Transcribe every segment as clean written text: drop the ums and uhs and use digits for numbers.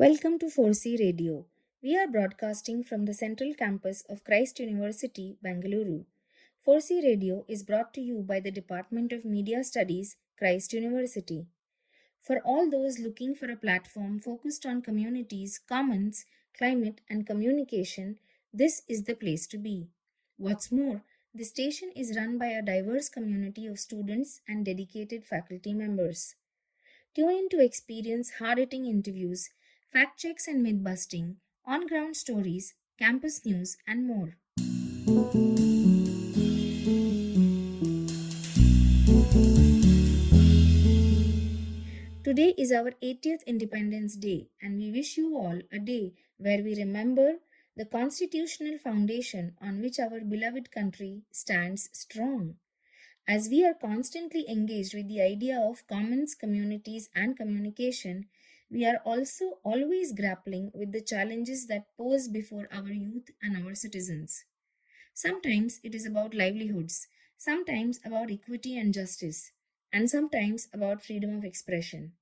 Welcome to 4C Radio. We are broadcasting from the central campus of Christ University, Bengaluru. 4C Radio is brought to you by the Department of Media Studies, Christ University. For all those looking for a platform focused on communities, commons, climate, and communication, this is the place to be. What's more, the station is run by a diverse community of students and dedicated faculty members. Tune in to experience hard-hitting interviews, fact checks and myth busting, on-ground stories, campus news, and more. Today is our 80th Independence Day, and we wish you all a day where we remember the constitutional foundation on which our beloved country stands strong. As we are constantly engaged with the idea of commons, communities, and communication, we are also always grappling with the challenges that pose before our youth and our citizens. Sometimes it is about livelihoods, sometimes about equity and justice, and sometimes about freedom of expression.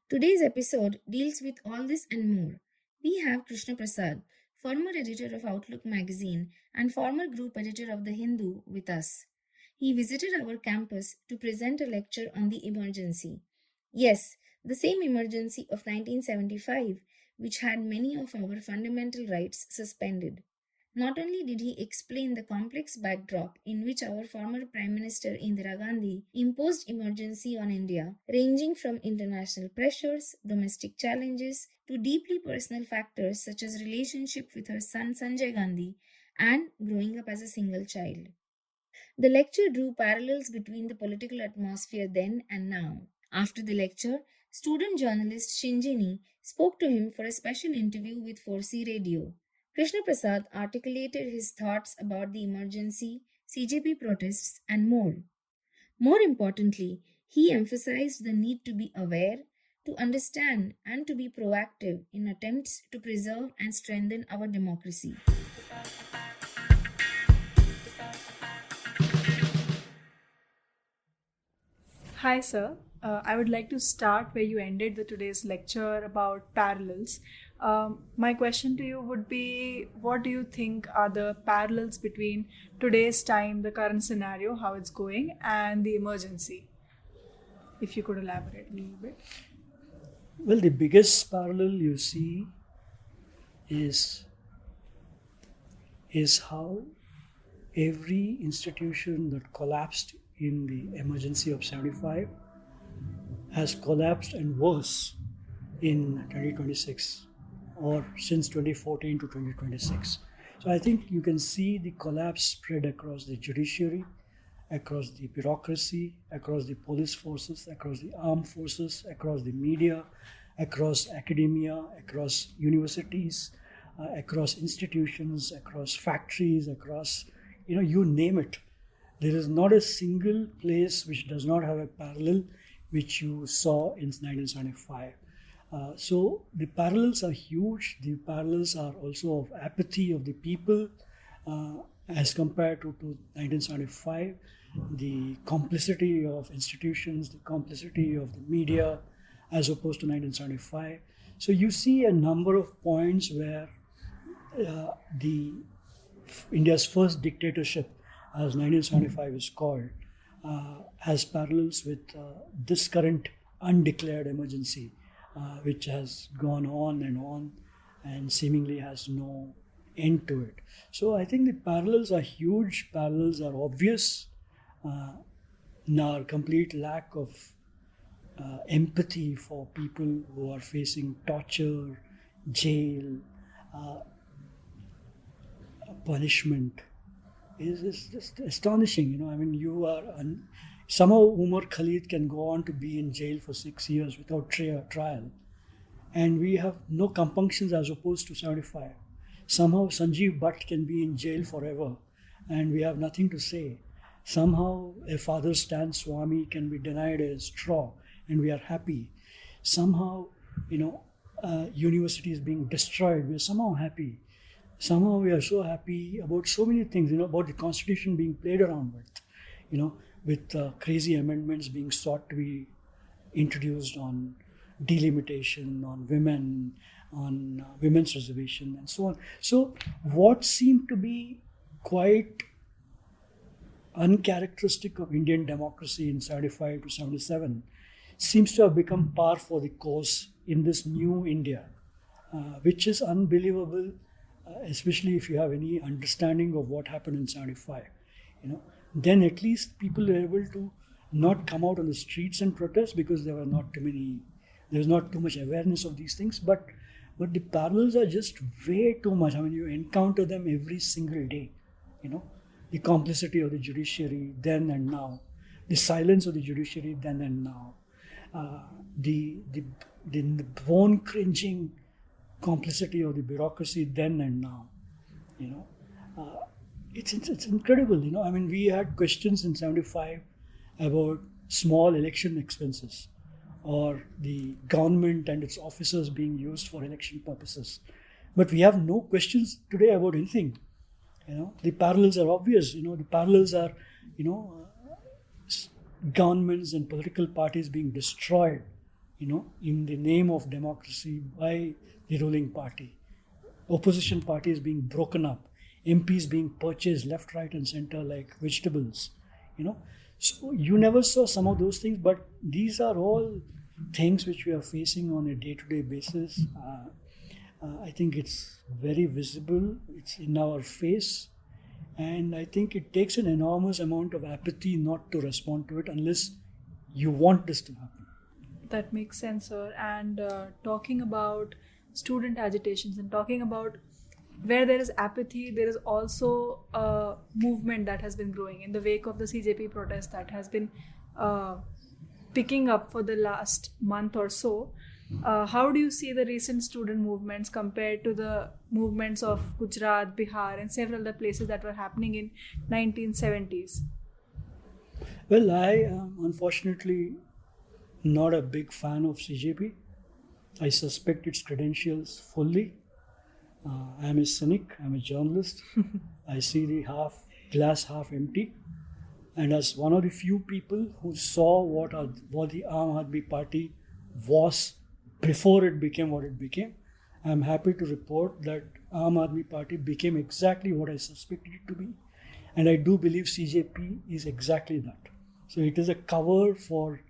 Today's episode deals with all this and more. We have Krishna Prasad, former editor of Outlook magazine and former group editor of The Hindu, with us. He visited our campus to present a lecture on the emergency. Yes, the same emergency of 1975, which had many of our fundamental rights suspended. Not only did he explain the complex backdrop in which our former Prime Minister Indira Gandhi imposed emergency on India, ranging from international pressures, domestic challenges, to deeply personal factors such as relationship with her son Sanjay Gandhi and growing up as a single child. The lecture drew parallels between the political atmosphere then and now. After the lecture, student journalist Shinjini spoke to him for a special interview with 4C Radio. Krishna Prasad articulated his thoughts about the emergency, CJP protests, and more. More importantly, he emphasized the need to be aware, to understand, and to be proactive in attempts to preserve and strengthen our democracy. Hi, sir. I would like to start where you ended today's lecture about parallels. My question to you would be, what do you think are the parallels between today's time, the current scenario, how it's going, and the emergency? If you could elaborate a little bit. Well, the biggest parallel you see is how every institution that collapsed in the emergency of 75 has collapsed and worse in 2026 or since 2014 to 2026. So I think you can see the collapse spread across the judiciary, across the bureaucracy, across the police forces, across the armed forces, across the media, across academia, across universities, across institutions, across factories, across, you name it. There is not a single place which does not have a parallel which you saw in 1975. So the parallels are huge. The parallels are also of apathy of the people as compared to 1975. The complicity of institutions, the complicity of the media as opposed to 1975. So you see a number of points where the India's first dictatorship, as 1975 is called, has parallels with this current undeclared emergency, which has gone on and seemingly has no end to it. So I think the parallels are huge, parallels are obvious. Our complete lack of empathy for people who are facing torture, jail, punishment is just astonishing. I mean, somehow Umar Khalid can go on to be in jail for 6 years without trial, and we have no compunctions as opposed to 75. Somehow Sanjeev Bhatt can be in jail forever, and we have nothing to say. Somehow a Father Stan Swami can be denied a straw, and we are happy. Somehow, university is being destroyed. We are somehow happy. Somehow we are so happy about so many things, about the constitution being played around with, with crazy amendments being sought to be introduced on delimitation, on women, on women's reservation, and so on. So, what seemed to be quite uncharacteristic of Indian democracy in 75 to 77 seems to have become par for the course in this new India, which is unbelievable, especially if you have any understanding of what happened in 75. Then at least people were able to not come out on the streets and protest because there was not too much awareness of these things. But the parallels are just way too much. I mean, you encounter them every single day. The complicity of the judiciary then and now, the silence of the judiciary then and now, the bone cringing complicity of the bureaucracy then and now. It's incredible. I mean, we had questions in 75 about small election expenses or the government and its officers being used for election purposes, but we have no questions today about anything. The parallels are obvious. The parallels are, governments and political parties being destroyed, in the name of democracy by the ruling party. Opposition parties being broken up, MPs being purchased left, right, and center like vegetables. So you never saw some of those things, but these are all things which we are facing on a day-to-day basis. I think it's very visible, it's in our face, and I think it takes an enormous amount of apathy not to respond to it unless you want this to happen. That makes sense, sir. And talking about student agitations and talking about where there is apathy, there is also a movement that has been growing in the wake of the CJP protest that has been picking up for the last month or so. How do you see the recent student movements compared to the movements of Gujarat, Bihar, and several other places that were happening in 1970s? Well, I am unfortunately not a big fan of CJP. I suspect its credentials fully. I am a cynic, I am a journalist. I see the glass half empty. And as one of the few people who saw what the Aam Aadmi Party was before it became what it became, I am happy to report that Aam Aadmi Party became exactly what I suspected it to be. And I do believe CJP is exactly that. So it is a cover for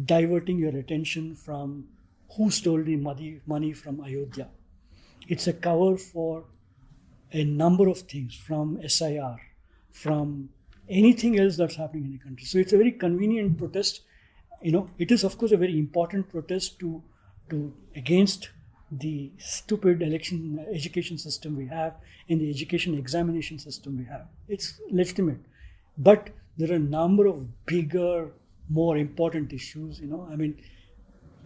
diverting your attention from who stole the money from Ayodhya. It's a cover for a number of things, from SIR, from anything else that's happening in the country. So it's a very convenient protest. It is of course a very important protest to against the stupid education system we have and the education examination system we have. It's legitimate. But there are a number of bigger, more important issues. I mean,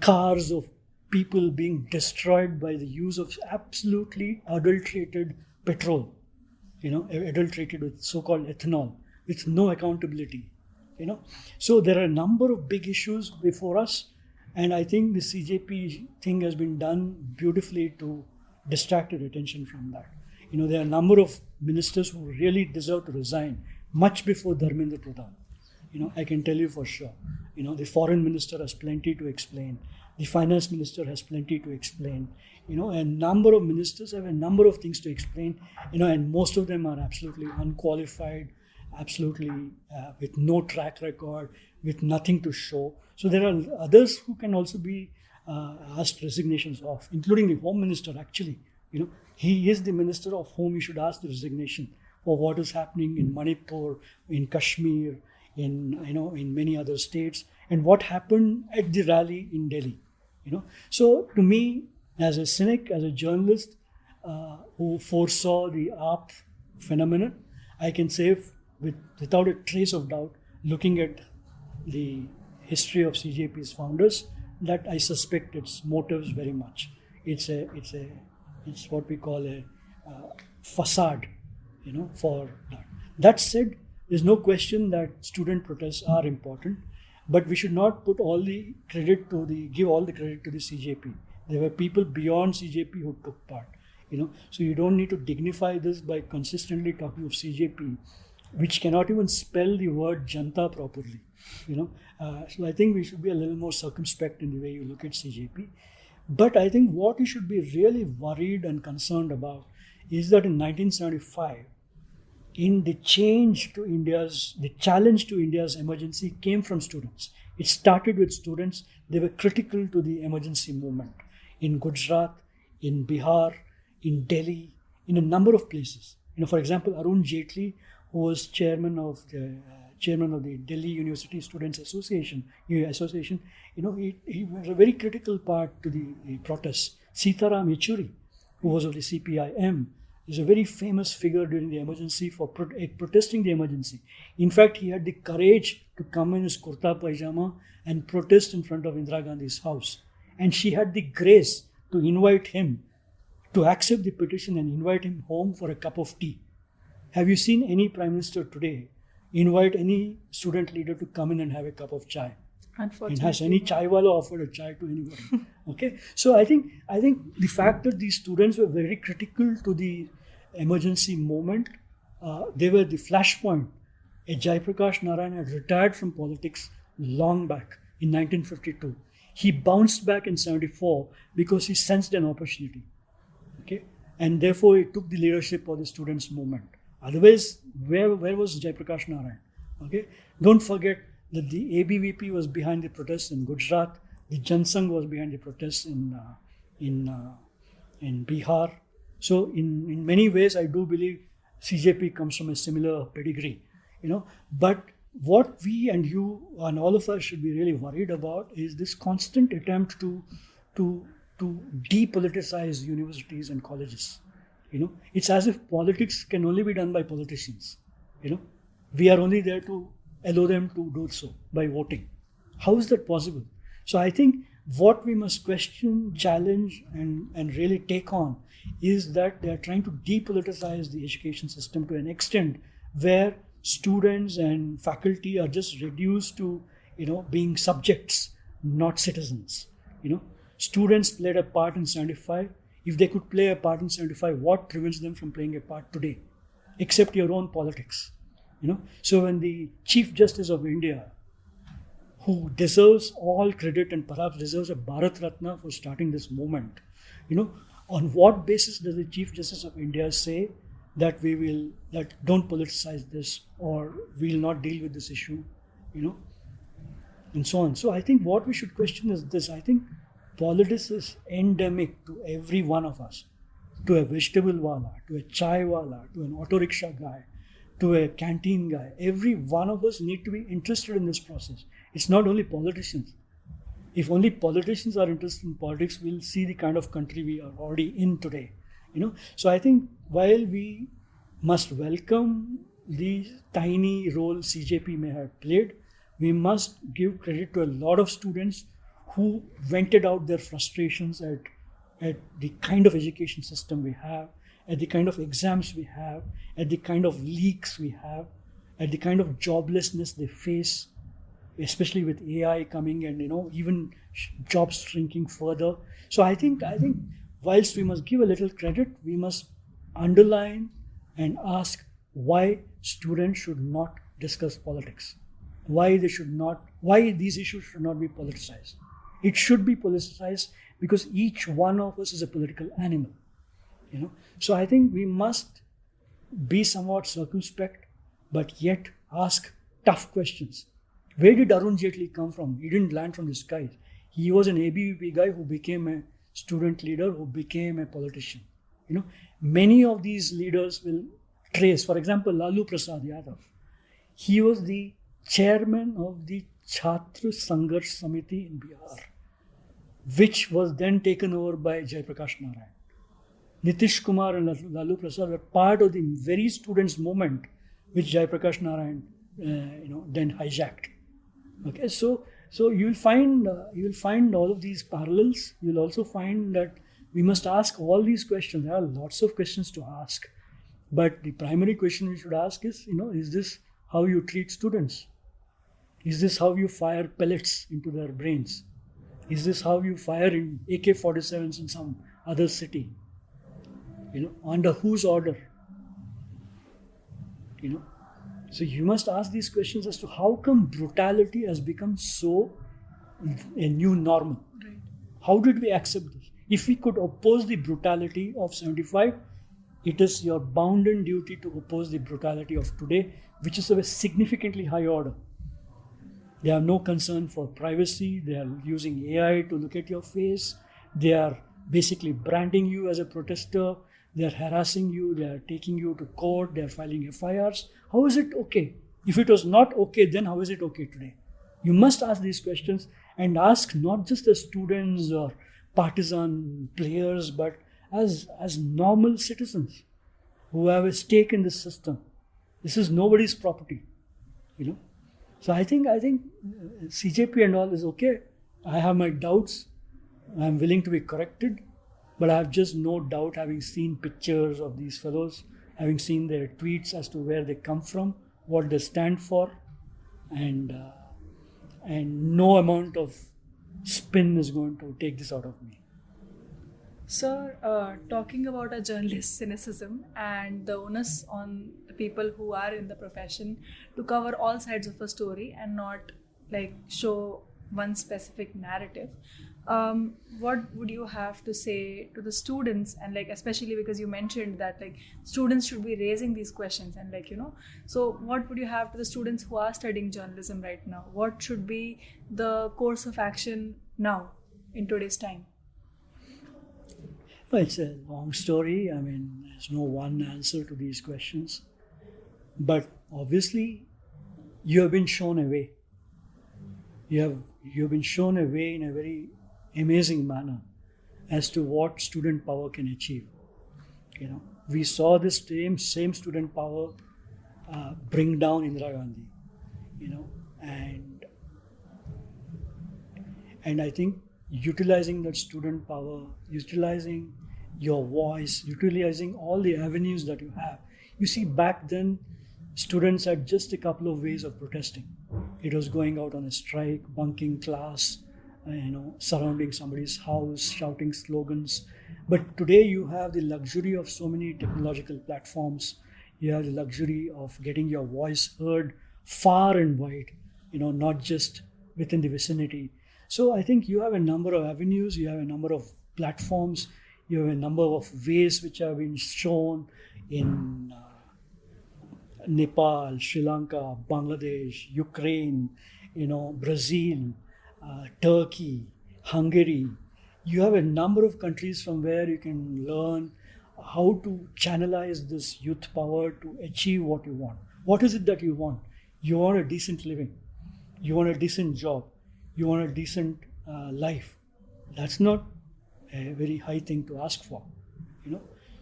cars of people being destroyed by the use of absolutely adulterated petrol, adulterated with so-called ethanol, with no accountability, So there are a number of big issues before us, and I think the CJP thing has been done beautifully to distract your attention from that. There are a number of ministers who really deserve to resign much before Dharmendra Pradhan. I can tell you for sure. The foreign minister has plenty to explain. The finance minister has plenty to explain. A number of ministers have a number of things to explain. And most of them are absolutely unqualified, absolutely with no track record, with nothing to show. So there are others who can also be asked resignations of, including the Home Minister. Actually, he is the minister of whom you should ask the resignation for what is happening in Manipur, in Kashmir, in many other states, and what happened at the rally in Delhi. So to me, as a cynic, as a journalist who foresaw the AAP phenomenon, I can say without a trace of doubt, looking at the history of CJP's founders, that I suspect its motives very much. It's what we call a facade, for that. That said, there's no question that student protests are important, but we should not put give all the credit to the CJP. There were people beyond CJP who took part, So you don't need to dignify this by consistently talking of CJP which cannot even spell the word Janta properly. So I think we should be a little more circumspect in the way you look at CJP. But I think what you should be really worried and concerned about is that in 1975, in the challenge to India's emergency came from students. It started with students. They were critical to the emergency movement in Gujarat, in Bihar, in Delhi, in a number of places. For example, Arun Jaitley, who was chairman of the Delhi University Students Association, he was a very critical part to the protests. Sitaram Yechuri, who was of the CPIM, is a very famous figure during the emergency for protesting the emergency. In fact, he had the courage to come in his kurta pajama and protest in front of Indira Gandhi's house. And she had the grace to invite him to accept the petition and invite him home for a cup of tea. Have you seen any prime minister today invite any student leader to come in and have a cup of chai? Unfortunately. And has any chaiwala offered a chai to anybody? Okay, so I think the fact that these students were very critical to the emergency moment, they were the flashpoint. Jayaprakash Narayan had retired from politics long back in 1952. He bounced back in 74 because he sensed an opportunity. Okay, and therefore he took the leadership of the students' movement. Otherwise, where was Jayaprakash Narayan? Okay, don't forget that the ABVP was behind the protests in Gujarat. The Jan Sangh was behind the protests in Bihar. So in many ways, I do believe CJP comes from a similar pedigree. But what we and you and all of us should be really worried about is this constant attempt to depoliticize universities and colleges. It's as if politics can only be done by politicians. We are only there to allow them to do so by voting. How is that possible? So I think what we must question, challenge, and really take on is that they are trying to depoliticize the education system to an extent where students and faculty are just reduced to being subjects, not citizens. Students played a part in 75. If they could play a part in 75, what prevents them from playing a part today? Except your own politics. So when the Chief Justice of India, who deserves all credit and perhaps deserves a Bharat Ratna for starting this movement, on what basis does the Chief Justice of India say that don't politicize this, or we will not deal with this issue, and so on. So I think what we should question is this. I think politics is endemic to every one of us, to a vegetable wala, to a chai wala, to an auto rickshaw guy, to a canteen guy. Every one of us need to be interested in this process. It's not only politicians. If only politicians are interested in politics, we'll see the kind of country we are already in today. So I think while we must welcome the tiny role CJP may have played, we must give credit to a lot of students who vented out their frustrations at the kind of education system we have, at the kind of exams we have, at the kind of leaks we have, at the kind of joblessness they face, especially with AI coming and even jobs shrinking further. So I think whilst we must give a little credit, we must underline and ask why students should not discuss politics, why these issues should not be politicized. It should be politicized because each one of us is a political animal. So I think we must be somewhat circumspect, but yet ask tough questions. Where did Arun Jaitley come from? He didn't land from the skies. He was an ABVP guy who became a student leader, who became a politician. Many of these leaders will trace. For example, Lalu Prasad Yadav. He was the chairman of the Chhatra Sangharsh Samiti in Bihar, which was then taken over by Jayaprakash Narayan. Nitish Kumar and Lalu Prasad were part of the very students' movement which Jayaprakash Narayan then hijacked. Okay, so you'll find all of these parallels. You'll also find that we must ask all these questions. There are lots of questions to ask, but the primary question we should ask is this how you treat students? Is this how you fire pellets into their brains? Is this how you fire in AK-47s in some other city? Under whose order? So you must ask these questions as to how come brutality has become so a new normal. Right. How did we accept this? If we could oppose the brutality of 75, it is your bounden duty to oppose the brutality of today, which is of a significantly high order. They have no concern for privacy. They are using AI to look at your face. They are basically branding you as a protester. They are harassing you. They are taking you to court. They are filing FIRs. How is it okay? If it was not okay, then how is it okay today? You must ask these questions, and ask not just the students or partisan players, but as normal citizens who have a stake in this system. This is nobody's property, you know. So I think CJP and all is okay. I have my doubts. I'm willing to be corrected, but I have just no doubt, having seen pictures of these fellows, having seen their tweets as to where they come from, what they stand for, and no amount of spin is going to take this out of me. Sir, talking about a journalist's cynicism and the onus on the people who are in the profession to cover all sides of a story and not like show one specific narrative, what would you have to say to the students, and like especially because you mentioned that like students should be raising these questions, and like, you know, so what would you have to the students who are studying journalism right now? What should be the course of action now in today's time? Well, it's a long story. I mean, there's no one answer to these questions. But obviously, you have been shown a way. You've been shown a way in a very amazing manner as to what student power can achieve. You know, we saw this same student power bring down Indira Gandhi. You know, and I think utilizing that student power, utilizing your voice, utilizing all the avenues that you have. You see, back then, students had just a couple of ways of protesting. It was going out on a strike, bunking class, surrounding somebody's house, shouting slogans. But today you have the luxury of so many technological platforms. You have the luxury of getting your voice heard far and wide, not just within the vicinity. So I think you have a number of avenues, you have a number of platforms, you have a number of ways which have been shown in Nepal, Sri Lanka, Bangladesh, Ukraine, Brazil, Turkey, Hungary. You have a number of countries from where you can learn how to channelize this youth power to achieve what you want. What is it that you want? You want a decent living. You want a decent job. You want a decent life. That's not a very high thing to ask for,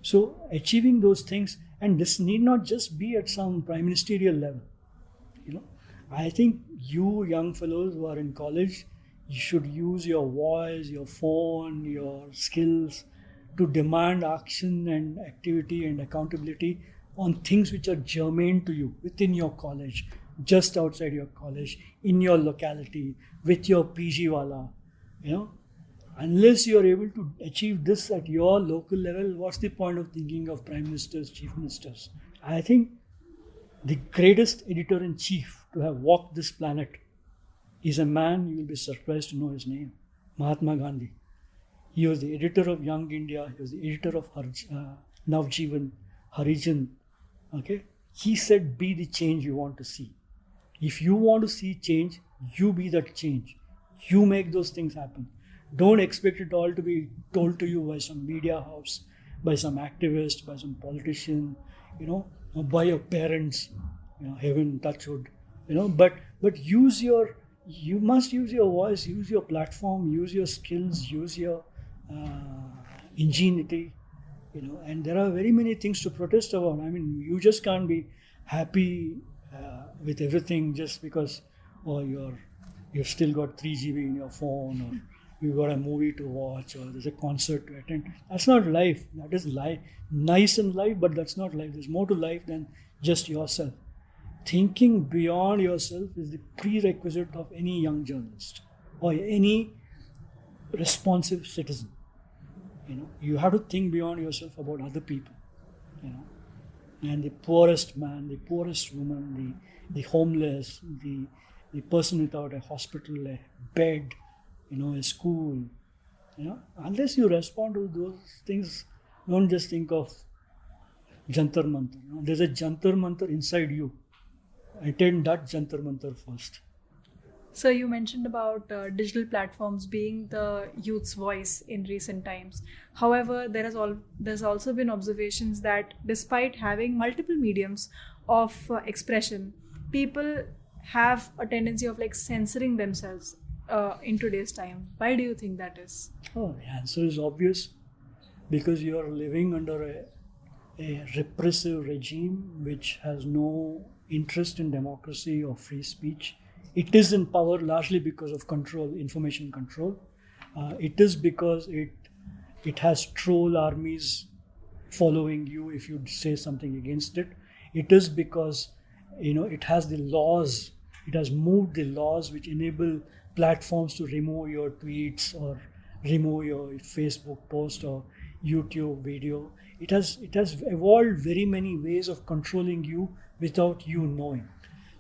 So achieving those things, and this need not just be at some prime ministerial level, I think you young fellows who are in college, you should use your voice, your phone, your skills to demand action and activity and accountability on things which are germane to you within your college, just outside your college, in your locality, with your PG wala, Unless you are able to achieve this at your local level, what's the point of thinking of prime ministers, chief ministers? I think the greatest editor-in-chief to have walked this planet is a man, you will be surprised to know his name, Mahatma Gandhi. He was the editor of Young India, he was the editor of Navjivan, Harijan. Okay? He said, be the change you want to see. If you want to see change, you be that change. You make those things happen. Don't expect it all to be told to you by some media house, by some activist, by some politician, or by your parents, heaven touchwood, but you must use your voice, use your platform, use your skills, use your ingenuity, and there are very many things to protest about. I mean, you just can't be happy with everything just because you've still got 3 GB in your phone, or you've got a movie to watch, or there's a concert to attend. That's not life. That is life. Nice in life, but that's not life. There's more to life than just yourself. Thinking beyond yourself is the prerequisite of any young journalist or any responsive citizen. You have to think beyond yourself about other people. And the poorest man, the poorest woman, the homeless, the person without a hospital, a bed, a school, unless you respond to those things, don't just think of Jantar Mantar. There's a Jantar Mantar inside you. Attend that Jantar Mantar first. So you mentioned about digital platforms being the youth's voice in recent times. However, there's also been observations that despite having multiple mediums of expression, people have a tendency of like censoring themselves in today's time. Why do you think that is? Oh, the answer is obvious. Because you are living under a repressive regime which has no interest in democracy or free speech. It is in power largely because of control, information control. It is because it has troll armies following you if you say something against it. It is because it has the laws. It has moved the laws which enable platforms to remove your tweets or remove your Facebook post or YouTube video. It has evolved very many ways of controlling you without you knowing.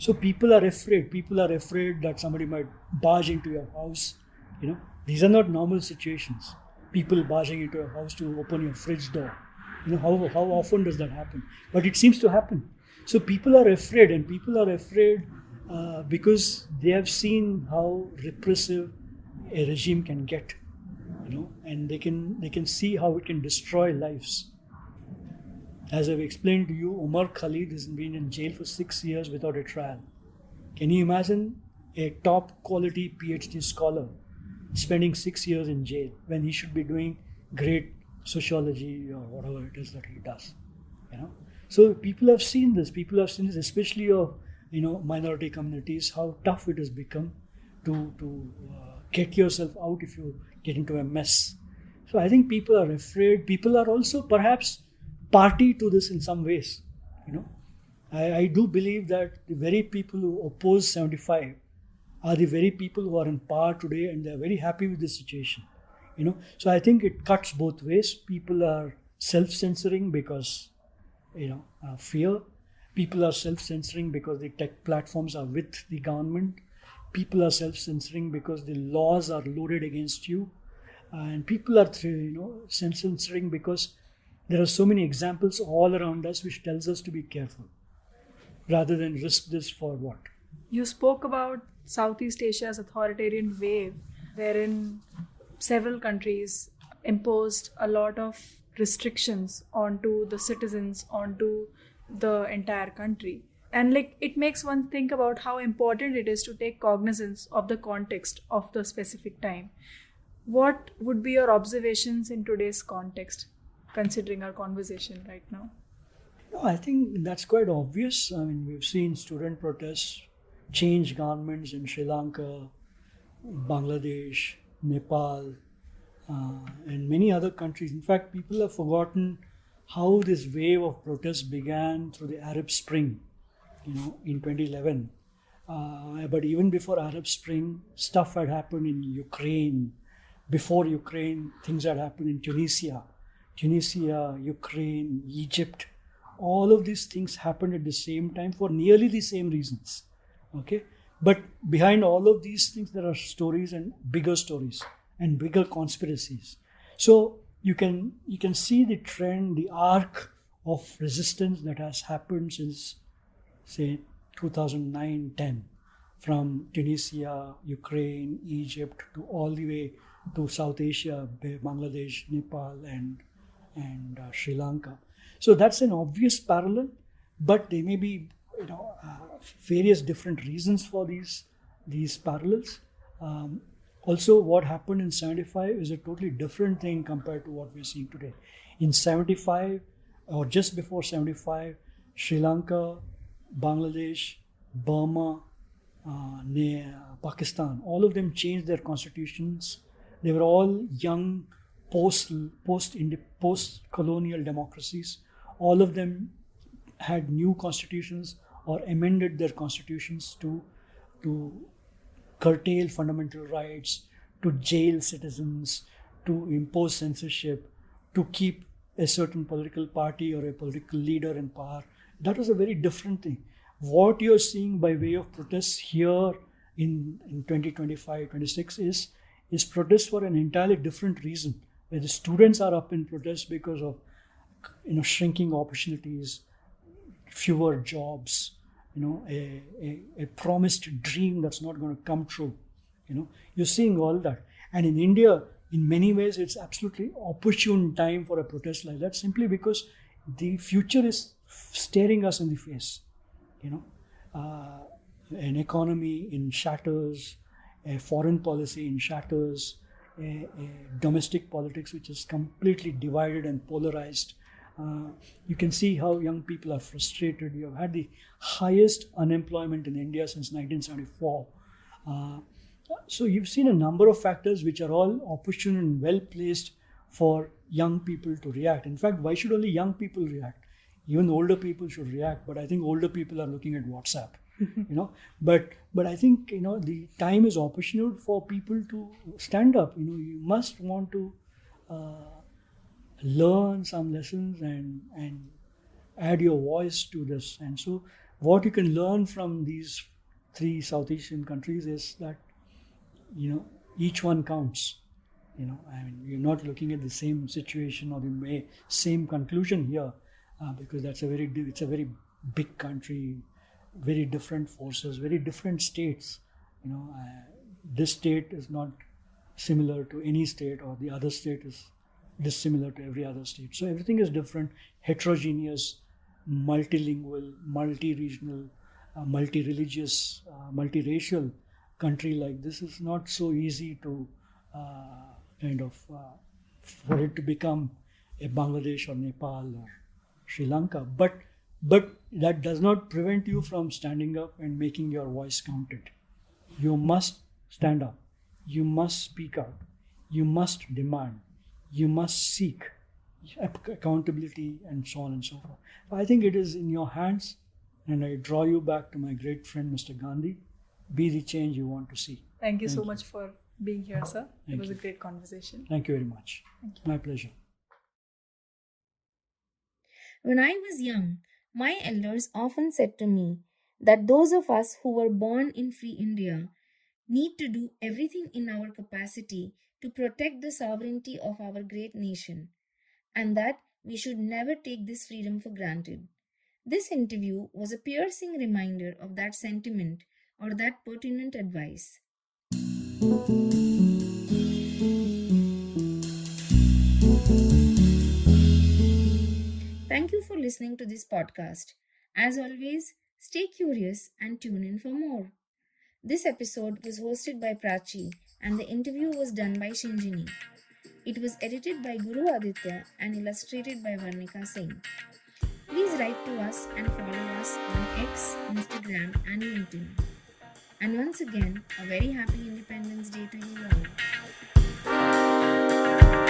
So people are afraid. People are afraid that somebody might barge into your house. These are not normal situations. People barging into your house to open your fridge door. How often does that happen? But it seems to happen. So people are afraid, and people are afraid because they have seen how repressive a regime can get. And they can see how it can destroy lives. As I've explained to you, Omar Khalid has been in jail for 6 years without a trial. Can you imagine a top quality PhD scholar spending 6 years in jail when he should be doing great sociology or whatever it is that he does? So people have seen this. People have seen this, especially of minority communities, how tough it has become to get yourself out if you get into a mess. So I think people are afraid. People are also perhaps party to this in some ways. I do believe that the very people who oppose 75 are the very people who are in power today, and they are very happy with the situation. So I think it cuts both ways. People are self-censoring because fear. People are self-censoring because the tech platforms are with the government. People are self-censoring because the laws are loaded against you. And people are self-censoring because there are so many examples all around us which tells us to be careful rather than risk this for what? You spoke about Southeast Asia's authoritarian wave, wherein several countries imposed a lot of restrictions onto the citizens, onto the entire country. And it makes one think about how important it is to take cognizance of the context of the specific time. What would be your observations in today's context, considering our conversation right now? No, I think that's quite obvious. I mean, we've seen student protests change governments in Sri Lanka, Bangladesh, Nepal, and many other countries. In fact, people have forgotten how this wave of protests began through the Arab Spring, in 2011. But even before Arab Spring, stuff had happened in Ukraine. Before Ukraine, things had happened in Tunisia, Ukraine, Egypt. All of these things happened at the same time for nearly the same reasons. Okay, but behind all of these things, there are stories and bigger conspiracies. So you can see the trend, the arc of resistance that has happened since, say, 2009-10, from Tunisia, Ukraine, Egypt, to all the way to South Asia, Bangladesh, Nepal, and Sri Lanka. So that's an obvious parallel, but there may be various different reasons for these parallels. Also, what happened in 75 is a totally different thing compared to what we're seeing today. In 75, or just before 75, Sri Lanka, Bangladesh, Burma, Pakistan, all of them changed their constitutions. They were all young post-colonial democracies. All of them had new constitutions or amended their constitutions to curtail fundamental rights, to jail citizens, to impose censorship, to keep a certain political party or a political leader in power. That was a very different thing. What you're seeing by way of protests here in 2025, 26 is protests for an entirely different reason, where the students are up in protest because of shrinking opportunities, fewer jobs, a promised dream that's not going to come true. You're seeing all that. And in India, in many ways, it's absolutely opportune time for a protest like that, simply because the future is staring us in the face. An economy in shatters, a foreign policy in shatters, a domestic politics which is completely divided and polarized. You can see how young people are frustrated. You have had the highest unemployment in India since 1974. So you've seen a number of factors which are all opportune and well placed for young people to react. In fact, why should only young people react? Even older people should react, but I think older people are looking at WhatsApp. But I think the time is opportune for people to stand up. You must want to learn some lessons and add your voice to this. And so what you can learn from these 3 South Asian countries is that each one counts. You're not looking at the same situation or the same conclusion here, because it's a very big country, very different forces, very different states. This state is not similar to any state, or the other state is dissimilar to every other state. So everything is different, heterogeneous, multilingual, multi-regional, multi-religious, multiracial country like this is not so easy to for it to become a Bangladesh or Nepal or Sri Lanka. But that does not prevent you from standing up and making your voice counted. You must stand up. You must speak out. You must demand. You must seek accountability, and so on and so forth. I think it is in your hands, and I draw you back to my great friend Mr. Gandhi. Be the change you want to see. Thank you so much for being here, sir. It was you. a great conversation. Thank you very much. Thank you. My pleasure. When I was young, my elders often said to me that those of us who were born in free India need to do everything in our capacity to protect the sovereignty of our great nation, and that we should never take this freedom for granted. This interview was a piercing reminder of that sentiment or that pertinent advice. Thank you for listening to this podcast. As always, stay curious and tune in for more. This episode was hosted by Prachi and the interview was done by Shinjini. It was edited by Guru Aditya and illustrated by Vernika Singh. Please write to us and follow us on X, Instagram and LinkedIn. And once again, a very happy Independence Day to you all.